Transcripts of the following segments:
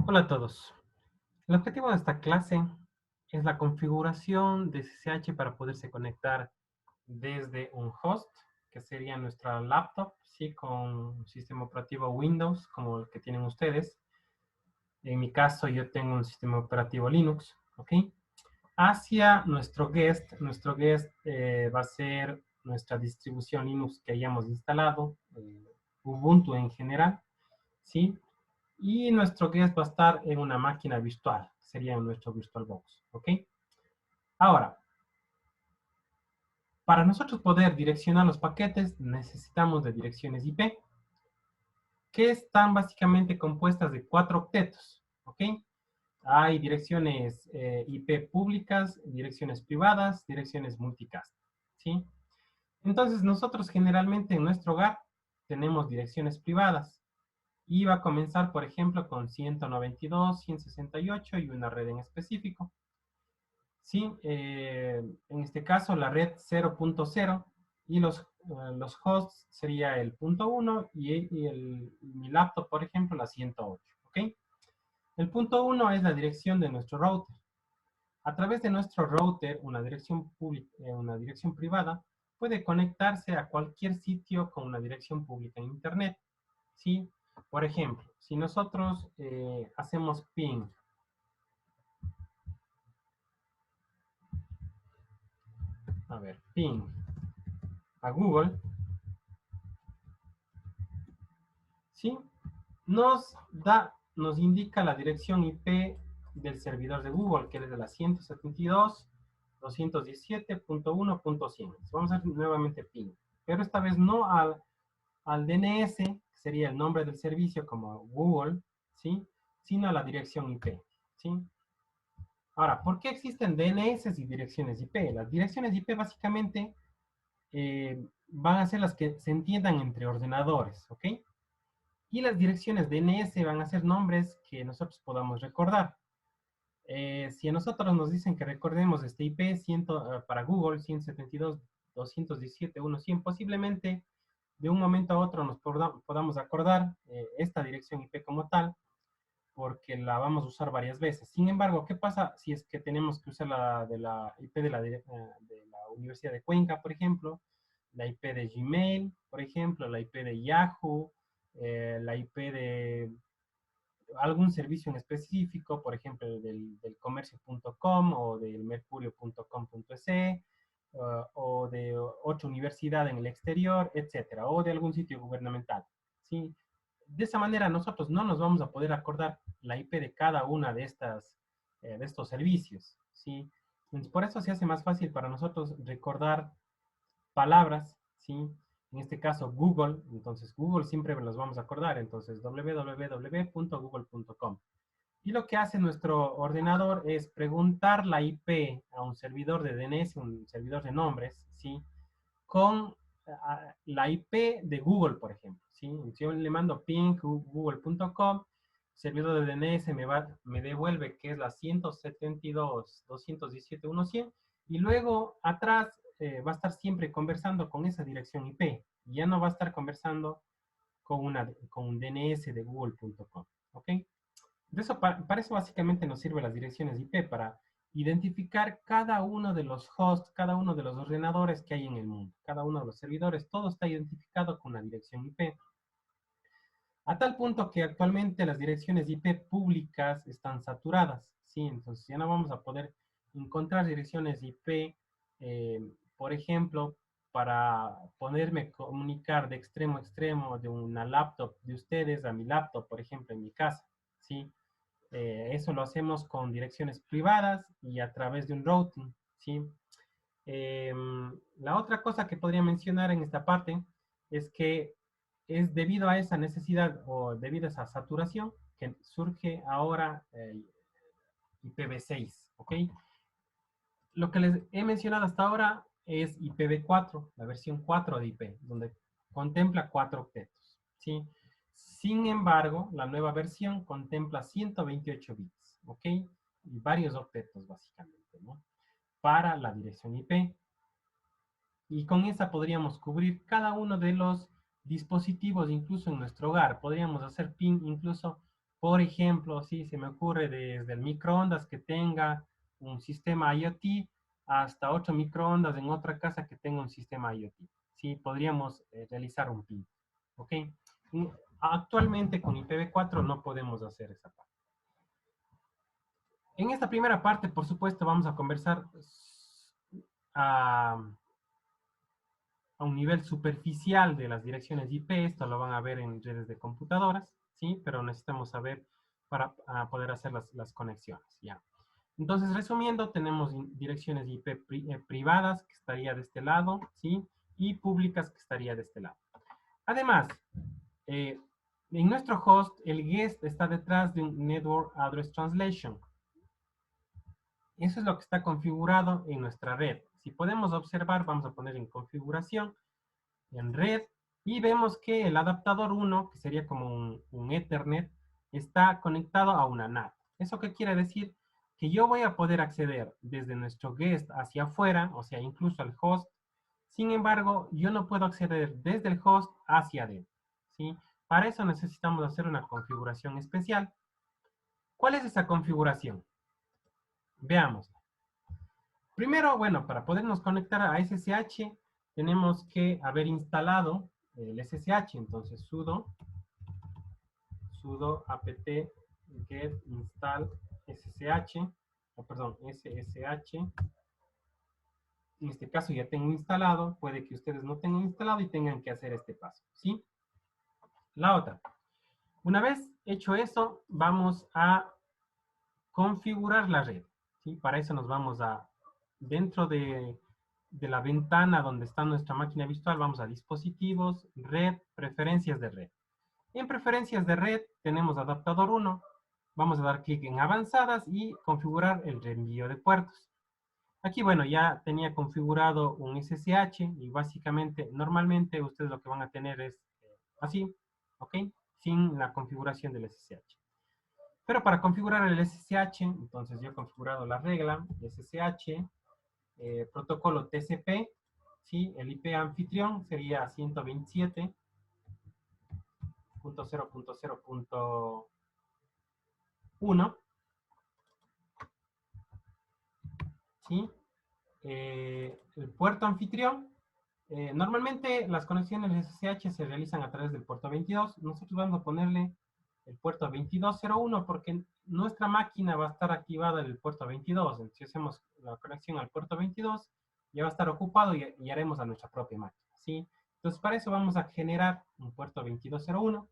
Hola a todos. El objetivo de esta clase es la configuración de SSH para poderse conectar desde un host, que sería nuestra laptop, ¿sí? Con un sistema operativo Windows, como el que tienen ustedes. En mi caso, yo tengo un sistema operativo Linux, ¿ok? Hacia nuestro guest. Nuestro guest va a ser nuestra distribución Linux que hayamos instalado, Ubuntu en general, ¿sí? Y nuestro guest va a estar en una máquina virtual, sería nuestro VirtualBox, ¿ok? Ahora, para nosotros poder direccionar los paquetes, necesitamos de direcciones IP, que están básicamente compuestas de 4 octetos, ¿ok? Hay direcciones IP públicas, direcciones privadas, direcciones multicast, ¿sí? Entonces, nosotros generalmente en nuestro hogar tenemos direcciones privadas, y va a comenzar, por ejemplo, con 192, 168 y una red en específico. Sí, en este caso la red 0.0 y los hosts sería el punto 1 y mi laptop, por ejemplo, la 108. ¿Ok? El punto 1 es la dirección de nuestro router. A través de nuestro router, una dirección pública, una dirección privada, puede conectarse a cualquier sitio con una dirección pública en Internet. ¿Sí? Por ejemplo, si nosotros hacemos ping, ping a Google, ¿sí? Nos indica la dirección IP del servidor de Google, que es de la 172.217.1.100. Vamos a hacer nuevamente ping, pero esta vez no al DNS, que sería el nombre del servicio como Google, ¿sí? Sino a la dirección IP, ¿sí? Ahora, ¿por qué existen DNS y direcciones IP? Las direcciones IP básicamente van a ser las que se entiendan entre ordenadores, ¿ok? Y las direcciones DNS van a ser nombres que nosotros podamos recordar. Si a nosotros nos dicen que recordemos este IP 100, para Google 172.217.1.100, posiblemente de un momento a otro nos podamos acordar esta dirección IP como tal, porque la vamos a usar varias veces. Sin embargo, ¿qué pasa si es que tenemos que usar la de la IP de la Universidad de Cuenca, por ejemplo, la IP de Gmail, por ejemplo, la IP de Yahoo, la IP de algún servicio en específico, por ejemplo, del comercio.com o del mercurio.com.es, o de otra universidad en el exterior, etcétera, o de algún sitio gubernamental, ¿sí? De esa manera nosotros no nos vamos a poder acordar la IP de cada una de estos servicios, ¿sí? Entonces, por eso se hace más fácil para nosotros recordar palabras, ¿sí? En este caso Google, entonces Google siempre nos vamos a acordar, entonces www.google.com. Y lo que hace nuestro ordenador es preguntar la IP a un servidor de DNS, un servidor de nombres, ¿sí? Con la IP de Google, por ejemplo, ¿sí? Si yo le mando ping google.com, el servidor de DNS me devuelve que es la 172.217.1.100 y luego atrás va a estar siempre conversando con esa dirección IP. Ya no va a estar conversando con un DNS de google.com. ¿Ok? De eso, para eso básicamente nos sirven las direcciones IP, para identificar cada uno de los hosts, cada uno de los ordenadores que hay en el mundo, cada uno de los servidores, todo está identificado con una dirección IP. A tal punto que actualmente las direcciones IP públicas están saturadas, ¿sí? Entonces ya no vamos a poder encontrar direcciones IP, por ejemplo, para poderme comunicar de extremo a extremo de una laptop de ustedes a mi laptop, por ejemplo, en mi casa, ¿sí? Eso lo hacemos con direcciones privadas y a través de un routing, ¿sí? La otra cosa que podría mencionar en esta parte es que es debido a esa necesidad o debido a esa saturación que surge ahora IPv6, ¿ok? Lo que les he mencionado hasta ahora es IPv4, la versión 4 de IP, donde contempla 4 octetos, ¿sí? Sin embargo, la nueva versión contempla 128 bits, ¿ok? Y varios octetos, básicamente, ¿no? Para la dirección IP. Y con esa podríamos cubrir cada uno de los dispositivos, incluso en nuestro hogar. Podríamos hacer ping incluso Por ejemplo, sí, se me ocurre desde el microondas que tenga un sistema IoT hasta otro microondas en otra casa que tenga un sistema IoT. Sí, podríamos realizar un PIN. ¿Ok? Actualmente con IPv4 no podemos hacer esa parte. En esta primera parte, por supuesto, vamos a conversar a un nivel superficial de las direcciones IP. Esto lo van a ver en redes de computadoras, ¿sí? Pero necesitamos saber para poder hacer las conexiones, ¿ya? Entonces, resumiendo, tenemos direcciones IP privadas, que estaría de este lado, ¿sí? Y públicas, que estaría de este lado. Además, en nuestro host, el guest está detrás de un Network Address Translation. Eso es lo que está configurado en nuestra red. Si podemos observar, vamos a poner en configuración, en red, y vemos que el adaptador 1, que sería como un Ethernet, está conectado a una NAT. ¿Eso qué quiere decir? Que yo voy a poder acceder desde nuestro guest hacia afuera, o sea, incluso al host. Sin embargo, yo no puedo acceder desde el host hacia adentro, ¿sí? Para eso necesitamos hacer una configuración especial. ¿Cuál es esa configuración? Veamos. Primero, bueno, para podernos conectar a SSH, tenemos que haber instalado el SSH. Entonces, sudo apt get install SSH, perdón, SSH. En este caso ya tengo instalado, puede que ustedes no tengan instalado y tengan que hacer este paso, ¿sí? La otra. Una vez hecho eso, vamos a configurar la red, ¿sí? Para eso nos vamos a, dentro de la ventana donde está nuestra máquina virtual, vamos a dispositivos, red, preferencias de red. En preferencias de red tenemos adaptador 1, vamos a dar clic en avanzadas y configurar el reenvío de puertos. Aquí, bueno, ya tenía configurado un SSH y básicamente, normalmente ustedes lo que van a tener es así, ¿ok? Sin la configuración del SSH. Pero para configurar el SSH, entonces yo he configurado la regla SSH, protocolo TCP, ¿sí? El IP anfitrión sería 127.0.0.1, ¿sí? El puerto anfitrión, normalmente las conexiones SSH se realizan a través del puerto 22. Nosotros vamos a ponerle el puerto 2201 porque nuestra máquina va a estar activada en el puerto 22. Entonces, si hacemos la conexión al puerto 22, ya va a estar ocupado y haremos a nuestra propia máquina, ¿sí? Entonces, para eso vamos a generar un puerto 2201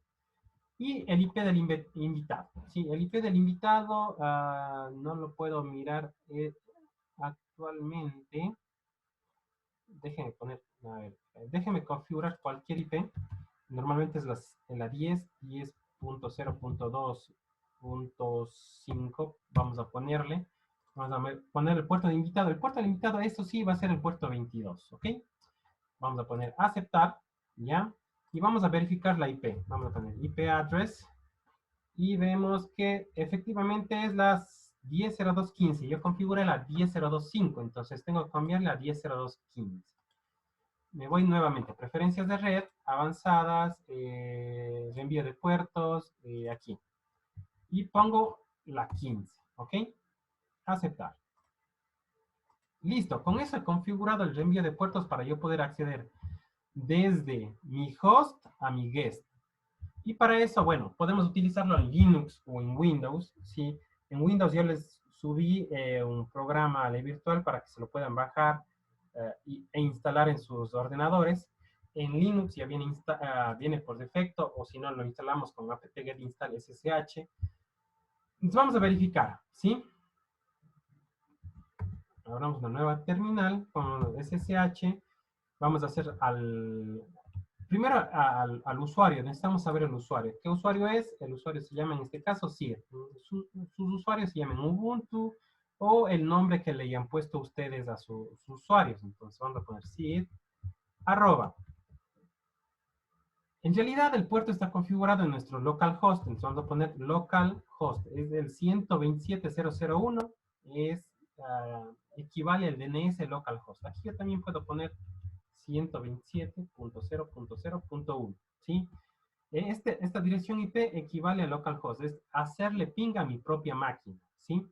y el IP del invitado. Sí, el IP del invitado no lo puedo mirar actualmente. Déjenme poner, a ver, déjenme configurar cualquier IP. Normalmente es la 10, 10.0.2.5. Vamos a ponerle. Vamos a poner el puerto de invitado. El puerto de invitado, esto sí va a ser el puerto 22, ¿ok? Vamos a poner aceptar, ¿ya? Y vamos a verificar la IP. Vamos a poner IP address. Y vemos que efectivamente es las 10.02.15. Yo configuré la 10.02.5, entonces tengo que cambiarle a 10.02.15. Me voy nuevamente, preferencias de red, avanzadas, reenvío de puertos, aquí. Y pongo la 15, ¿ok? Aceptar. Listo, con eso he configurado el reenvío de puertos para yo poder acceder desde mi host a mi guest. Y para eso, bueno, podemos utilizarlo en Linux o en Windows, ¿sí? En Windows yo les subí un programa a la virtual para que se lo puedan bajar e instalar en sus ordenadores. En Linux ya viene por defecto, o si no, lo instalamos con apt-get install ssh. Entonces vamos a verificar, ¿sí? Abramos una nueva terminal con ssh. Vamos a hacer primero al usuario. Necesitamos saber el usuario. ¿Qué usuario es? El usuario se llama en este caso Sir. Sus usuarios se llaman Ubuntu o el nombre que le hayan puesto ustedes a sus usuarios. Entonces vamos a poner Sir arroba. En realidad el puerto está configurado en nuestro localhost. Entonces vamos a poner localhost. Es el 127.0.0.1. Equivale al DNS localhost. Aquí yo también puedo poner 127.0.0.1, ¿sí? esta dirección IP equivale a localhost, es hacerle ping a mi propia máquina, ¿sí?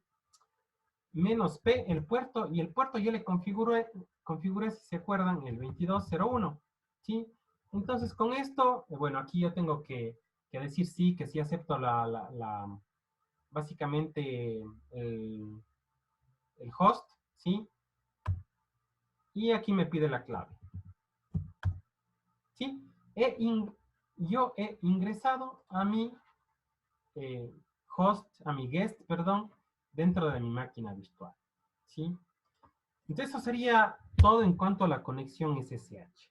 Menos P, el puerto, y el puerto yo le configuré, si se acuerdan, el 2201, ¿sí? Entonces, con esto, bueno, aquí yo tengo que decir sí, que sí acepto básicamente el host, ¿sí? Y aquí me pide la clave, ¿sí? Yo he ingresado a mi host, a mi guest, perdón, dentro de mi máquina virtual, ¿sí? Entonces, eso sería todo en cuanto a la conexión SSH.